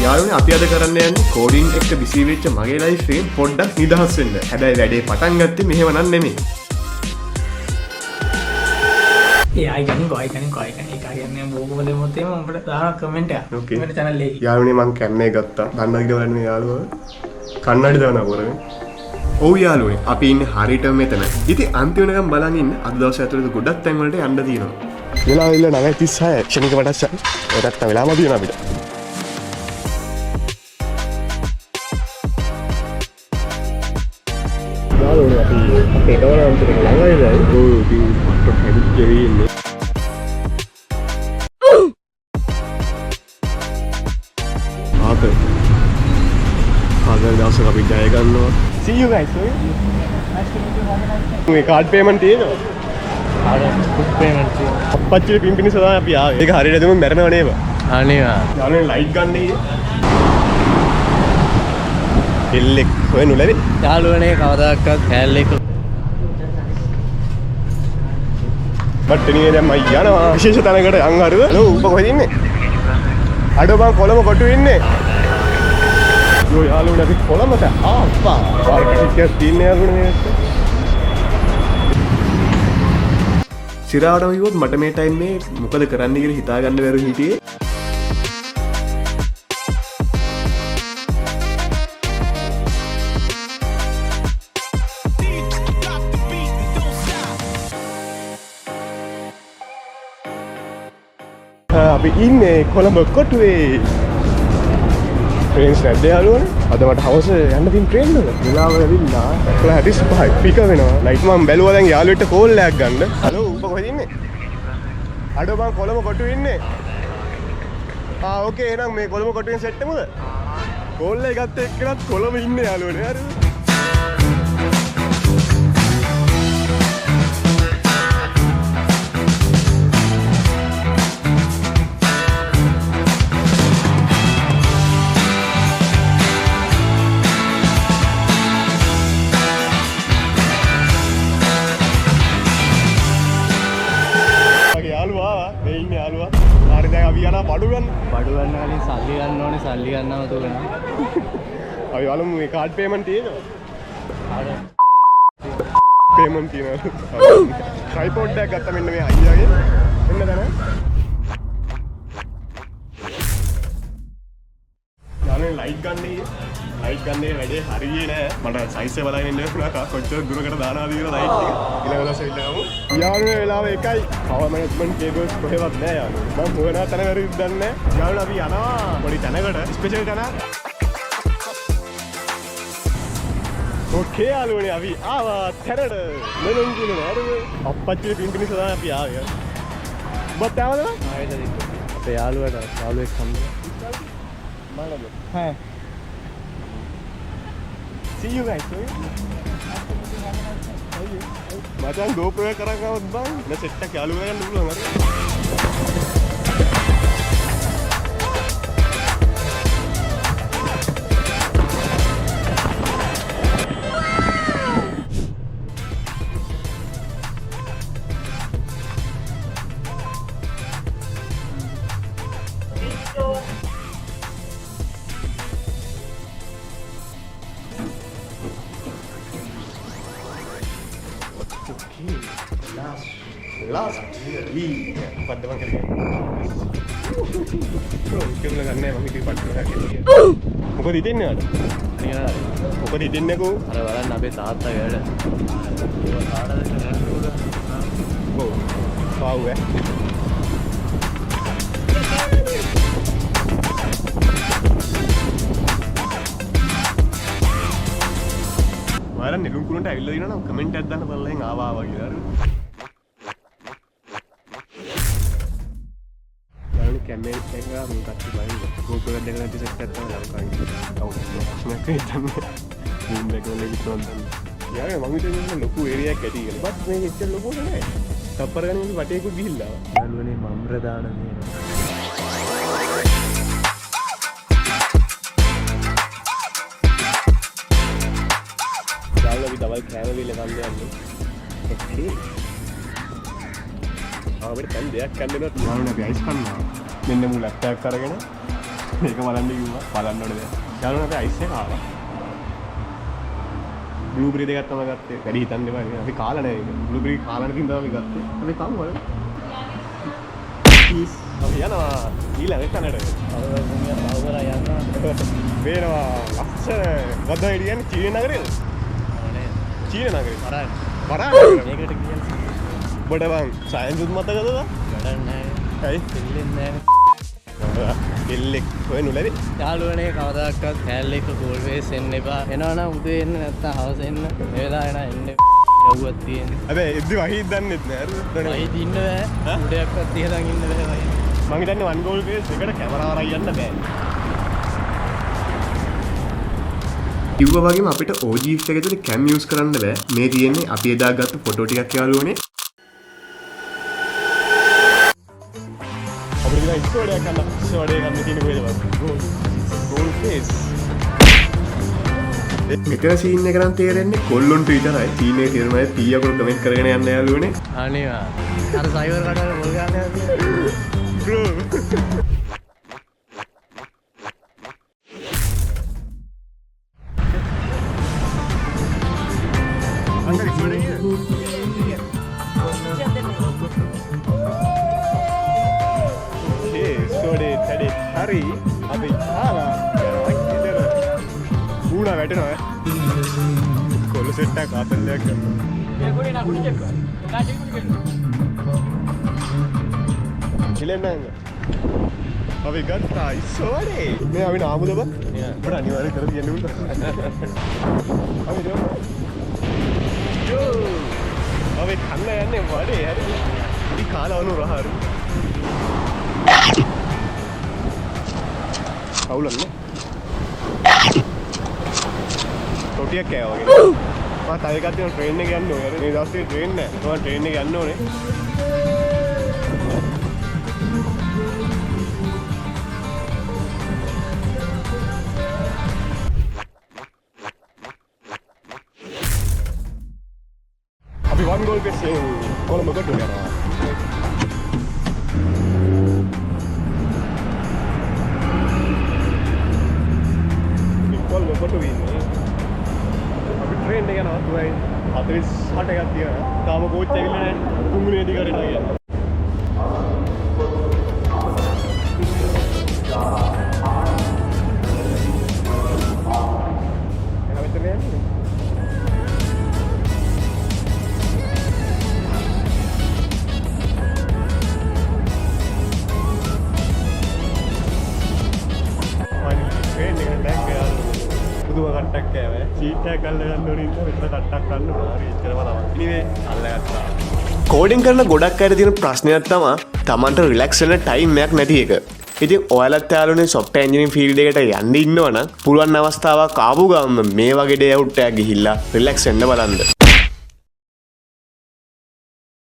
යාළුවනේ අපි අද කරන්න යන්නේ කෝඩින් එක්ක බිසි වෙච්ච මගේ ලයිෆ් එකෙන් පොඩ්ඩක් නිදහස් වෙන්න. හැබැයි වැඩේ පටන් ගත්තේ මෙහෙම නන් නෙමෙයි. ඒ අයිකනින් එක කියන්නේ බෝගම දෙමොත් එම උඹට දාන කමෙන්ට් එකක්. Okay. මම channel එකේ. යාළුවනේ මං කැම්මේ ගත්තා. දන්නවද කියලා බලන්න මේ යාළුවා. කන්නඩි දානවා කරන්නේ. ඔව් යාළුවනේ අපි ඉන්නේ හරියටම මෙතන. ඉතින් අන්තිම වෙනකම් බලන් ඉන්න. අද දවස් ඇතුළත ගොඩක් තැන් වලට යන්න තියෙනවා. වෙලාව ඉල්ල 9:36 ක්ෂණික වටස්සක්. ඒකට වෙලාවම තියෙනවා අපිට. යාළුවනේ අපි අපේ කවරන්තර ළඟයි දැන්. ඔව් ඉතින් මට හැදිච්ච වෙයි ඉන්නේ. ආදර දවසක අපි ජය ගන්නවා. See you guys. මේ කාඩ් පේමන්ට් තියෙනවා. කුක් පේමන්ට් තියෙනවා. අපච්චිගේ පින්පිනි සදා අපි ආවේ. ඒක හරියට දෙමුන් මැරෙනව නේද? අනේවා. යාළුවනේ ලයිට් ගන්න ඉන්නේ. එල්ලෙක් හොයනු ලැබි. යාළුවනේ කවදාකවත් කෑල්ලෙක බට්ටනියේ දැන් මම යනවා. විශේෂ තැනකට යන් හරිද? හලෝ උඹ කොහෙද ඉන්නේ? අඩෝ බං කොළඹ කොටු ඉන්නේ. යෝ යාළුවනේ අපි කොළඹට ආප්පා. වාර්කිටියක් තියන්නේ යාළුවනේ මේක. සිරාවටම කිව්වොත් මට මේ ටයිම් මේ මොකද කරන්න කියලා හිතා ගන්න බැරුව හිටියේ. අපි ඉන්නේ කොළඹ කොටුවේ. ට්‍රේන්ස් නැද්ද යාළුවනේ? අද මට හවස යන්න තියෙන ට්‍රේන් එක. වෙලාව ඇවිල්ලා 11:35 පික වෙනවා. ලයිට් මම බැලුවා දැන් යාළුවෙක්ට කෝල් එකක් ගන්න. හලෝ උඹ කොහෙද ඉන්නේ? අඩෝ මං කොළඹ කොටුවේ ඉන්නේ. ඕකේ එහෙනම් මේ කොළඹ කොටුවෙන් සෙට් එමුද? කෝල් එක ගත්ත එක්කනත් කොළඹ ඉන්නේ යාළුවනේ. හරිද? බඩු ගන්න කලින් සල්ලි ගන්න ඕනේ. සල්ලි ගන්නව තුන. අපි බලමු මේ කාඩ් පේමන්ට් තියෙනවා. පේමන්ට් තියෙනවා. ට්‍රයිපෝඩ් එකක් ගත්තා මෙන්න මේ අයියාගේ. එන්න දැන. යාළුවනේ ලයිට් ගන්නේ. ලයිට් ගන්නේ වැඩේ හරියේ නෑ. මට සයිස් එක බලගෙන ඉන්න වෙනවා. කොච්චර දුරකට දානවාද කියලා ලයිට් එක. ඊළඟ දවසේ ඉල්ලගමු. යාළුවනේ වෙලාව 1යි. පවර් මැනේජ්මන්ට් කේබල්ස් කොහෙවත් නෑ යාළුවනේ. මම හොයනා තැන වැරදි දන්නේ නෑ. යාළුවනේ අපි යනවා පොඩි තැනකට. ස්පෙෂල් තැනක්. ඕකේ යාළුවනේ අපි ආවා තැනට. මෙලොන් කියනවා හරිද? අප්පච්චිගේ පින්පිනි සදා අපි ආවේ. ඔබත් ආවද? ආයෙත් අපේ යාළුවෙක් සම්බන්ධ. බලන්න. හා. See you guys. මචං GoPro එක කරන් ආවොත් බං මේ සෙට් එක යාළු කරගන්න පුළුවන් හරිද? Last මොකද්ද මං කරන්නේ? ඉතින් ගන්නෑ මම ඉතින් පට්ටම ගන්නේ. මොකද හිතන්නේ ආද? මොකද හිතන්නේ කෝ? අර බලන්න අපේ තාත්තා වැඩ. ඔව්. පාව් ඈ. ඔයාලා නෙළුම් කුලන්ට ඇවිල්ලා දිනා නම් කමෙන්ට් එකක් දාන්න බලලා ආවා කියලා හරි. කැමේ එක මේ කට්ටි බලන්න GoPro එකක් දෙක නැති සෙට් එකක් තමයි ලංකාවේ. කවුරුත් ප්‍රශ්නයක් හිතන්නේ. zoom එක වල විතරක් ගන්න. යාළුවා මම හිතන්නේ ලොකු ඒරියාවක් ඇති කියලා. බත් මේ එච්චර ලොකු නෑ. තප්පර ගන්නේ වටේකුත් ගිහිල්ලා. යාළුවනේ මම් ප්‍රදාන මේ. යාළුවා අපි දවල් කෑම වල ගන්න යන්නේ. ඔකේ. අපිට දැන් දෙයක් ගන්න දෙනවා. යාළුවනේ අපි අයිස් කන්නවා. මෙන්න මු ලැප්ටොප් එකක් අරගෙන මේක බලන්න කිව්වා. බලන්න ඕනේ දැන්. යාළුවනේ අපි අයිස් එක ආවා. බ්ලූබෙරි දෙකක් තමයි ගත්තේ. වැඩි හිතන්න එපා. අපි කාලා නැහැ ඒක. බ්ලූබෙරි කාලා නැතිනම් තමයි ගත්තේ. අපි කමු වල. පීස්. අපි යනවා ඊළඟ තැනට. වේනවා ලස්සන ගොඩ එළියන් චීන නගරේද? චීන නගරේ. වරාය. මේකට කියන්නේ. බඩ බං සයන්ස් මතකද? වැඩක් නැහැ. ඇයි? දෙල්ලෙන්නේ නැහැ. කෙල්ලෙක් හොයනු ලැබි. යාළුවනේ කවදාකවත් කෑල්ලෙක කෝල් වේස් එන්න එපා. එනවනම් උදේ එන්න නැත්නම් හවස එන්න. මේ වෙලාව එන්න යව්වක් තියෙන්නේ. හැබැයි එද්දි වහීත් දන්නෙත් නෑ. වහීත් ඉන්න බෑ. උදේක්වත් තියලා ඉන්න බෑ වහීත්. මං හිතන්නේ වන් ගෝල් වේස් එකට කැමරාව අරන් යන්න බෑ. කිව්වා වගේම අපිට OG එකේ ඇතුලේ කැම් යූස් කරන්න බෑ. මේ තියෙන්නේ අපි එදා ගත්ත ෆොටෝ ටිකක් යාළුවනේ. අපිට ඉතින් ඉස්සෝඩයක් ගන්න. ඉස්සෝඩේ ගන්න තියෙන කොහෙද බං? Goal face. මෙතන සීන් එක නම් තේරෙන්නේ කොල්ලොන්ට විතරයි. සීන් එකේ තේරුම නැහැ. පී අකුරු කමෙන්ට් කරගෙන යන්න යාළුවනේ. අනේවා. අර සයිවර් කඩවල මොල් ගන්න බ්‍රෝ. අංගල් ඉස්සෝඩේ ඉන්නේ. හරි අපි ආලා ඉතර ඌලා වැටෙනවා කොල්ල සෙට් එකක් ආතල්ලයක් කරනවා ඒ පොඩි නකුඩි චෙක් කරා කාටි කුඩි කරනවා ඉලෙන්නංග අපි ගත්තා ඉස්සෝඩේ මේ අපි නාමුද බා අපිට අනිවාර්යෙන් කරලා තියන්න උන්ට අපි දෙමු යෝ අපි කන්න යන්නේ වඩේ හරි ඉති කාලා වුණු රහරු කවුලන්නේ තොටියක් කෑවා වගේ මම තව එකක් තියෙන ට්‍රේන් එක යන්න ඕනේ මේ දවස්වල ට්‍රේන් නැහැ මම ට්‍රේන් එක යන්න ඕනේ අපි වන් ගෝල් පෙස්සේ කොළඹ කොට යනවා කොට වෙන්නේ අපි ට්‍රේන් එක යනවා 48 එකක් තියෙනවා තාම කෝච් ඇවිල්ලා නැහැ තුන්වෙනි අධිකාරියට ගියා එනවා මෙතන යන්නේ දුව කට්ටක් කෑවේ සීට් එකක් අල්ල ගන්න ඕනේ ඉතින් මෙතන කට්ටක් ගන්න ඕන හරි එච්චරම තමයි ඉනිවේ අල්ලගත්තා කෝඩින් කරන ගොඩක් අය තියෙන ප්‍රශ්නයක් තමයි Tamanට රිලැක්ස් වෙන්න ටයිම් එකක් නැති එක ඉතින් ඔයාලත් යාළුවනේ software engineering field එකට යන්න ඉන්නවනම් පුළුවන් අවස්ථාවක් ආපු ගමන් මේ වගේ day out එකක් ගිහිල්ලා රිලැක්ස් වෙන්න බලන්න